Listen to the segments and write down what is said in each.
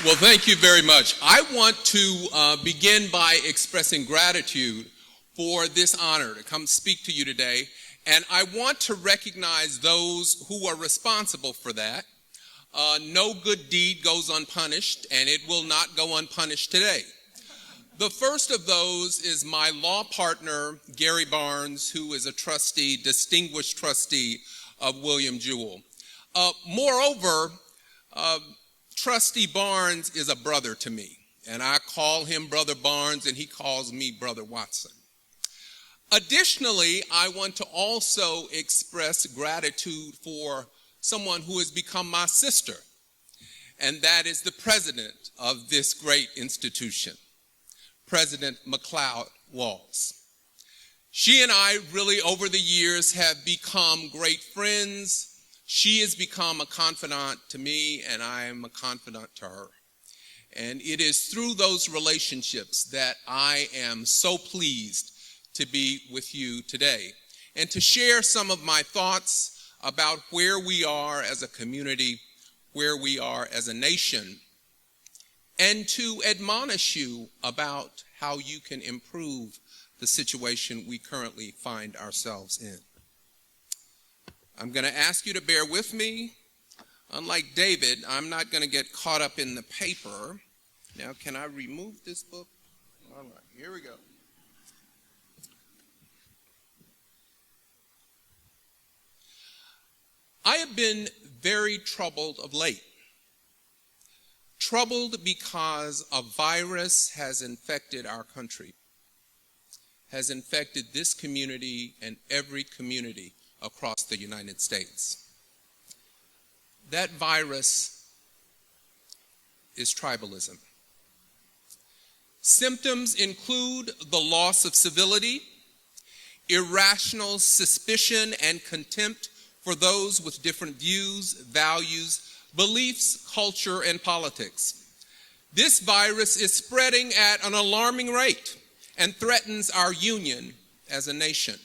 Well, thank you very much. I want to begin by expressing gratitude for this honor to come speak to you today. And I want to recognize those who are responsible for that. No good deed goes unpunished, and it will not go unpunished today. The first of those is my law partner, Gary Barnes, who is a trustee, distinguished trustee of William Jewell. Moreover, Trustee Barnes is a brother to me, and I call him Brother Barnes, and he calls me Brother Watson. Additionally, I want to also express gratitude for someone who has become my sister, and that is the president of this great institution, President McLeod Walls. She and I really over the years have become great friends. She has become a confidant to me, and I am a confidant to her. And it is through those relationships that I am so pleased to be with you today and to share some of my thoughts about where we are as a community, where we are as a nation, and to admonish you about how you can improve the situation we currently find ourselves in. I'm going to ask you to bear with me. Unlike David, I'm not going to get caught up in the paper. Now, can I remove this book? All right, here we go. I have been very troubled of late. Troubled because a virus has infected our country, has infected this community and every community across the United States. That virus is tribalism. Symptoms include the loss of civility, irrational suspicion and contempt for those with different views, values, beliefs, culture, and politics. This virus is spreading at an alarming rate and threatens our union as a nation.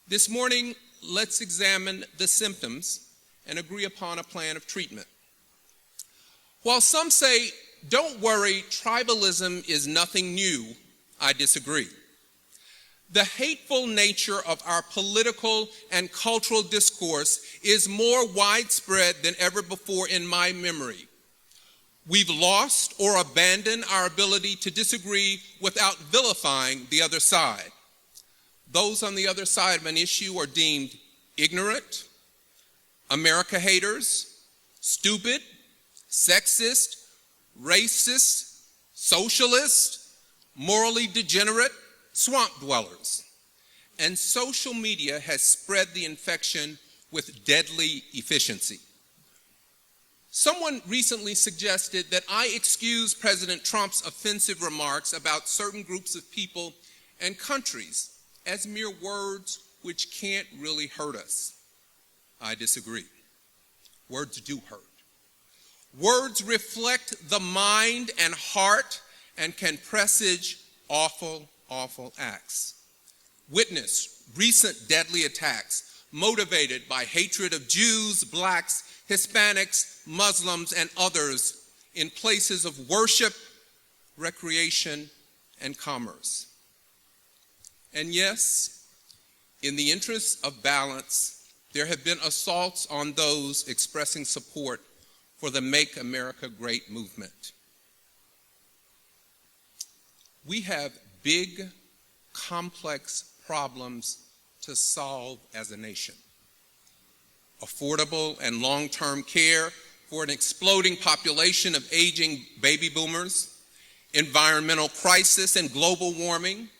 This morning, let's examine the symptoms and agree upon a plan of treatment. While some say, don't worry, tribalism is nothing new, I disagree. The hateful nature of our political and cultural discourse is more widespread than ever before in my memory. We've lost or abandoned our ability to disagree without vilifying the other side. Those on the other side of an issue are deemed ignorant, America haters, stupid, sexist, racist, socialist, morally degenerate, swamp dwellers. And social media has spread the infection with deadly efficiency. Someone recently suggested that I excuse President Trump's offensive remarks about certain groups of people and countries as mere words which can't really hurt us. I disagree. Words do hurt. Words reflect the mind and heart and can presage awful, awful acts. Witness recent deadly attacks motivated by hatred of Jews, blacks, Hispanics, Muslims, and others in places of worship, recreation, and commerce. And yes, in the interest of balance, there have been assaults on those expressing support for the Make America Great movement. We have big, complex problems to solve as a nation. Affordable and long-term care for an exploding population of aging baby boomers, environmental crisis and global warming,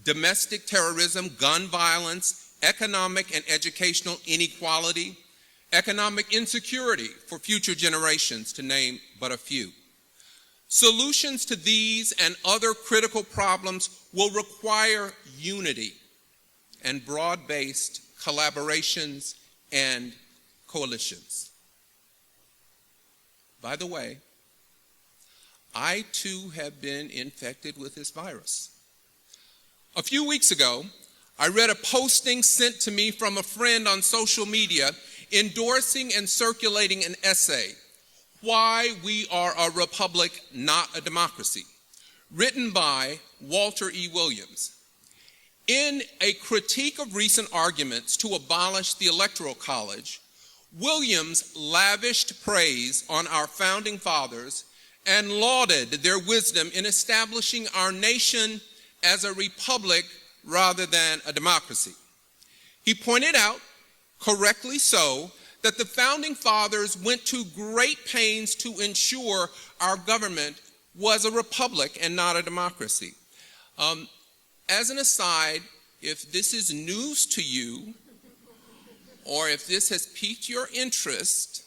domestic terrorism, gun violence, economic and educational inequality, economic insecurity for future generations, to name but a few. Solutions to these and other critical problems will require unity and broad-based collaborations and coalitions. By the way, I too have been infected with this virus. A few weeks ago, I read a posting sent to me from a friend on social media endorsing and circulating an essay, Why We Are a Republic, Not a Democracy, written by Walter E. Williams. In a critique of recent arguments to abolish the Electoral College, Williams lavished praise on our founding fathers and lauded their wisdom in establishing our nation as a republic rather than a democracy. He pointed out, correctly so, that the founding fathers went to great pains to ensure our government was a republic and not a democracy. As an aside, if this is news to you, or if this has piqued your interest,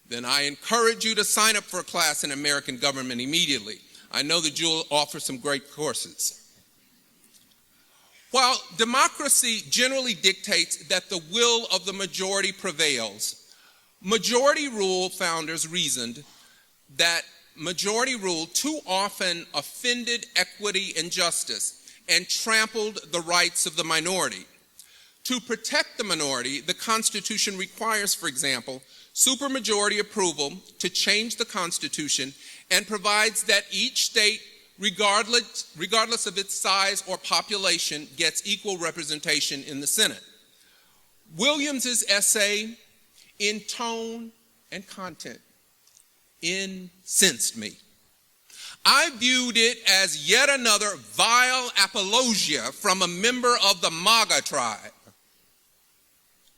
then I encourage you to sign up for a class in American government immediately. I know that Jewell offers some great courses. While democracy generally dictates that the will of the majority prevails, majority rule founders reasoned that majority rule too often offended equity and justice and trampled the rights of the minority. To protect the minority, the Constitution requires, for example, supermajority approval to change the Constitution and provides that each state, regardless of its size or population, gets equal representation in the Senate. Williams's essay, in tone and content, incensed me. I viewed it as yet another vile apologia from a member of the MAGA tribe.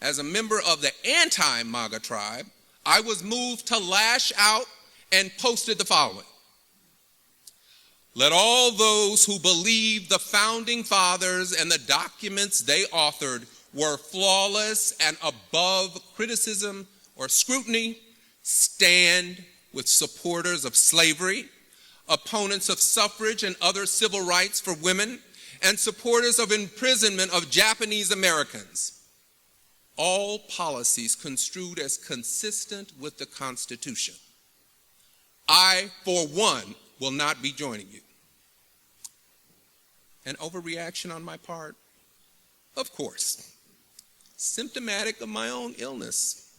As a member of the anti-MAGA tribe, I was moved to lash out and posted the following. Let all those who believe the founding fathers and the documents they authored were flawless and above criticism or scrutiny stand with supporters of slavery, opponents of suffrage and other civil rights for women, and supporters of imprisonment of Japanese Americans. All policies construed as consistent with the Constitution. I, for one, will not be joining you. An overreaction on my part? Of course. Symptomatic of my own illness.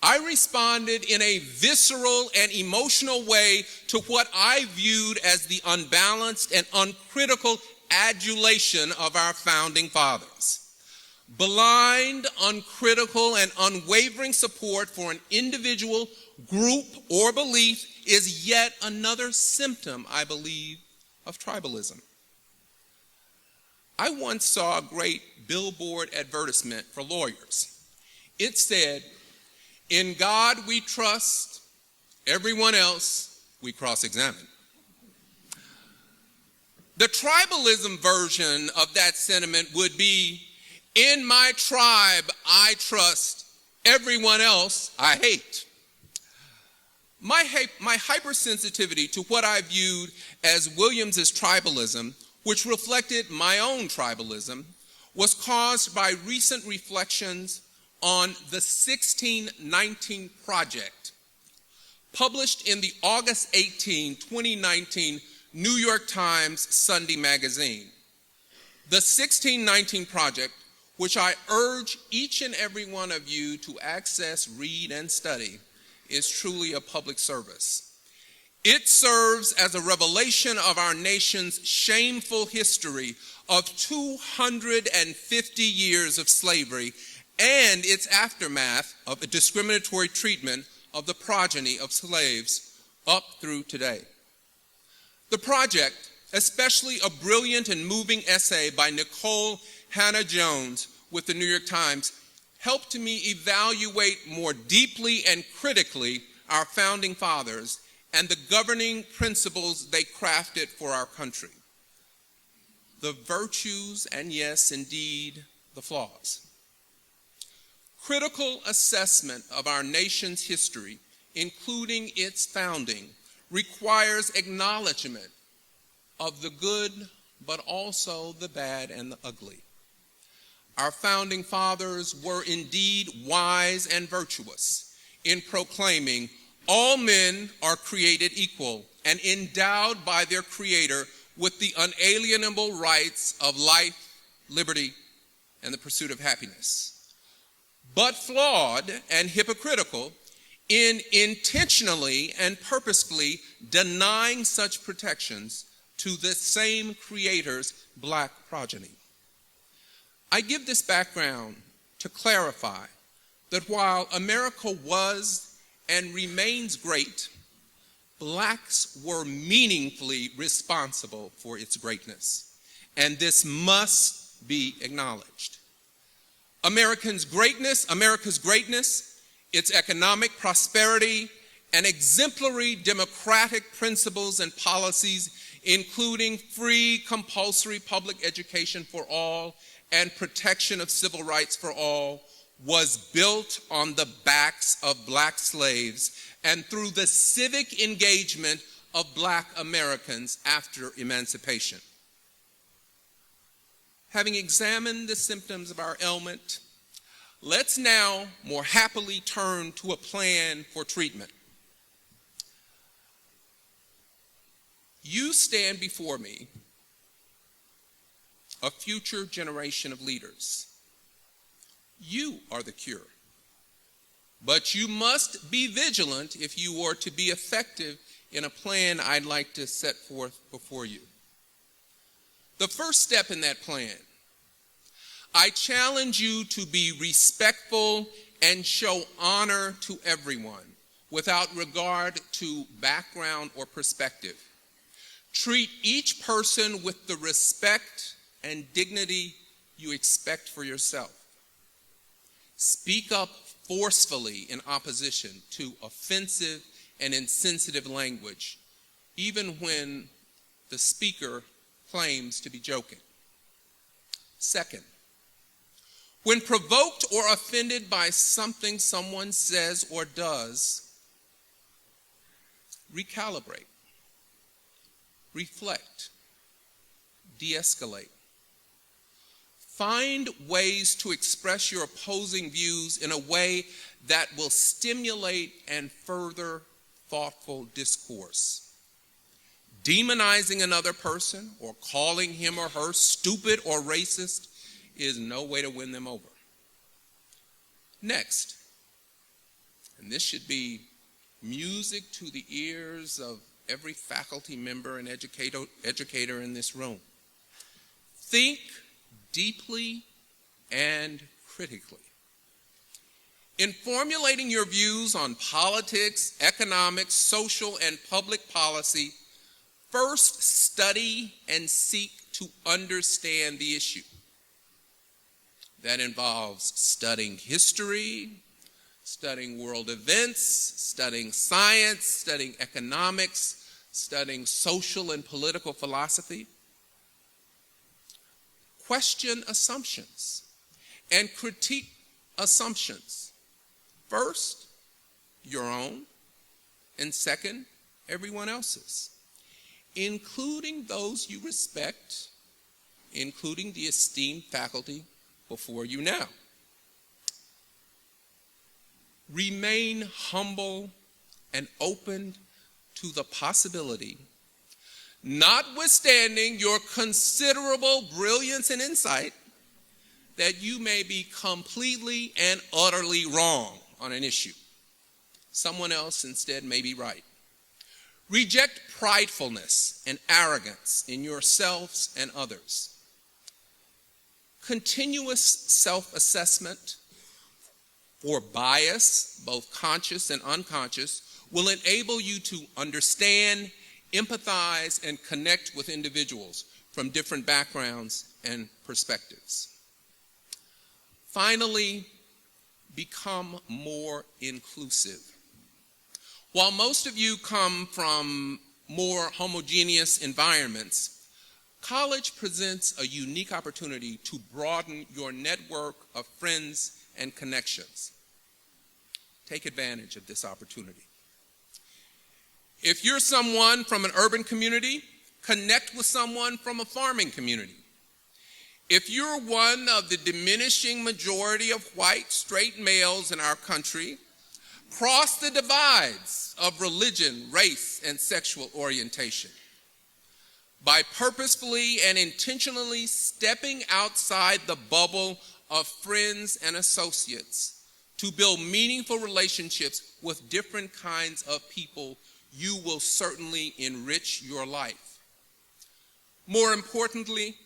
I responded in a visceral and emotional way to what I viewed as the unbalanced and uncritical adulation of our founding fathers. Blind, uncritical, and unwavering support for an individual, group, or belief is yet another symptom, I believe, of tribalism. I once saw a great billboard advertisement for lawyers. It said, "In God we trust, everyone else we cross-examine." The tribalism version of that sentiment would be, "In my tribe I trust, everyone else I hate." My hypersensitivity to what I viewed as Williams's tribalism, which reflected my own tribalism, was caused by recent reflections on the 1619 Project, published in the August 18, 2019 New York Times Sunday magazine. The 1619 Project, which I urge each and every one of you to access, read, and study, is truly a public service. It serves as a revelation of our nation's shameful history of 250 years of slavery and its aftermath of a discriminatory treatment of the progeny of slaves up through today. The project, especially a brilliant and moving essay by Nicole Hannah-Jones with the New York Times, helped me evaluate more deeply and critically our founding fathers and the governing principles they crafted for our country. The virtues and, yes, indeed, the flaws. Critical assessment of our nation's history, including its founding, requires acknowledgement of the good, but also the bad and the ugly. Our founding fathers were indeed wise and virtuous in proclaiming all men are created equal and endowed by their Creator with the unalienable rights of life, liberty, and the pursuit of happiness. But flawed and hypocritical in intentionally and purposefully denying such protections to the same Creator's Black progeny. I give this background to clarify that while America was and remains great, Blacks were meaningfully responsible for its greatness, and this must be acknowledged. America's greatness, its economic prosperity, and exemplary democratic principles and policies, including free compulsory public education for all and protection of civil rights for all, was built on the backs of Black slaves and through the civic engagement of Black Americans after emancipation. Having examined the symptoms of our ailment, let's now more happily turn to a plan for treatment. You stand before me, a future generation of leaders. You are the cure. But you must be vigilant if you are to be effective in a plan I'd like to set forth before you. The first step in that plan, I challenge you to be respectful and show honor to everyone without regard to background or perspective. Treat each person with the respect and dignity you expect for yourself. Speak up forcefully in opposition to offensive and insensitive language, even when the speaker claims to be joking. Second, when provoked or offended by something someone says or does, recalibrate, reflect, de-escalate. Find ways to express your opposing views in a way that will stimulate and further thoughtful discourse. Demonizing another person or calling him or her stupid or racist is no way to win them over. Next, and this should be music to the ears of every faculty member and educator in this room. Think deeply and critically. In formulating your views on politics, economics, social, and public policy, first study and seek to understand the issue. That involves studying history, studying world events, studying science, studying economics, studying social and political philosophy. Question assumptions and critique assumptions. First, your own, and second, everyone else's, including those you respect, including the esteemed faculty before you now. Remain humble and open to the possibility, notwithstanding your considerable brilliance and insight, that you may be completely and utterly wrong on an issue. Someone else instead may be right. Reject pridefulness and arrogance in yourselves and others. Continuous self-assessment or bias, both conscious and unconscious, will enable you to understand, empathize, and connect with individuals from different backgrounds and perspectives. Finally, become more inclusive. While most of you come from more homogeneous environments, college presents a unique opportunity to broaden your network of friends and connections. Take advantage of this opportunity. If you're someone from an urban community, connect with someone from a farming community. If you're one of the diminishing majority of white, straight males in our country, cross the divides of religion, race, and sexual orientation. By purposefully and intentionally stepping outside the bubble of friends and associates, to build meaningful relationships with different kinds of people, you will certainly enrich your life. More importantly,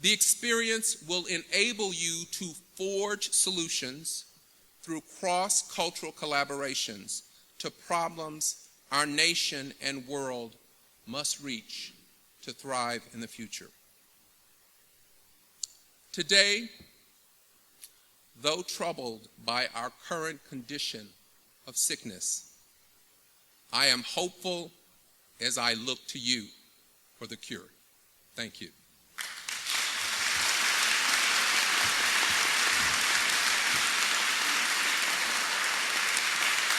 the experience will enable you to forge solutions through cross-cultural collaborations to problems our nation and world must reach to thrive in the future. Today, though troubled by our current condition of sickness, I am hopeful as I look to you for the cure. Thank you.